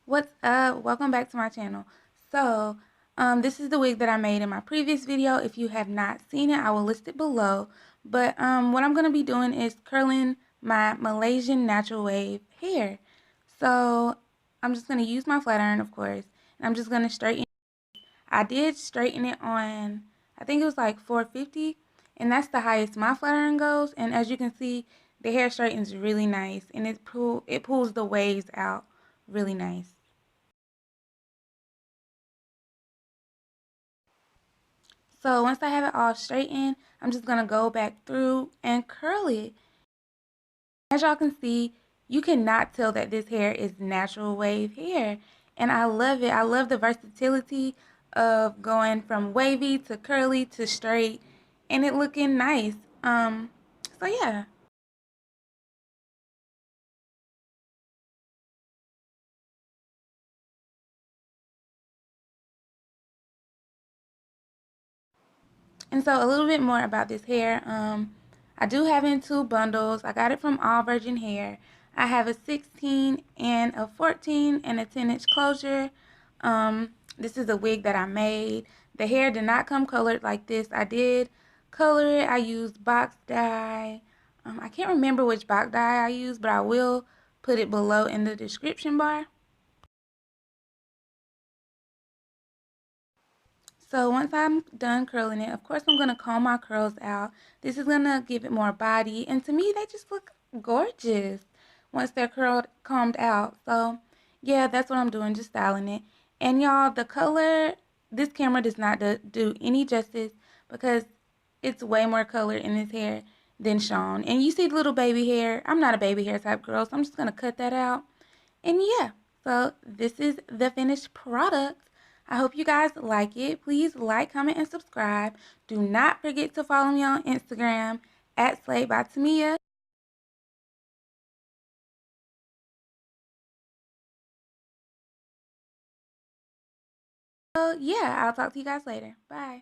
What's up? Welcome back to my channel. So, this is the wig that I made in my previous video. If you have not seen it, I will list it below. But what I'm going to be doing is curling my Malaysian natural wave hair. So, I'm just going to use my flat iron, of course, and I'm just going to straighten. I did straighten it on, I think it was like 450, and that's the highest my flat iron goes. And as you can see, the hair straightens really nice, and it pulls the waves out really nice. So once I have it all straightened, I'm just going to go back through and curl it. As y'all can see, you cannot tell that this hair is natural wave hair. And I love it. I love the versatility of going from wavy to curly to straight and it looking nice. So yeah. And so a little bit more about this hair. I do have it in two bundles. I got it from All Virgin Hair. I have a 16 and a 14 and a 10-inch closure. This is a wig that I made. The hair did not come colored like this. I did color it. I used box dye. I can't remember which box dye I used, but I will put it below in the description bar. So once I'm done curling it, of course I'm going to comb my curls out. This is going to give it more body. And to me, they just look gorgeous once they're combed out. So yeah, that's what I'm doing, just styling it. And y'all, the color, this camera does not do any justice because it's way more color in this hair than shown. And you see the little baby hair. I'm not a baby hair type girl, so I'm just going to cut that out. And yeah, so this is the finished product. I hope you guys like it. Please like, comment, and subscribe. Do not forget to follow me on Instagram at Slayed by Tamia. So yeah, I'll talk to you guys later. Bye.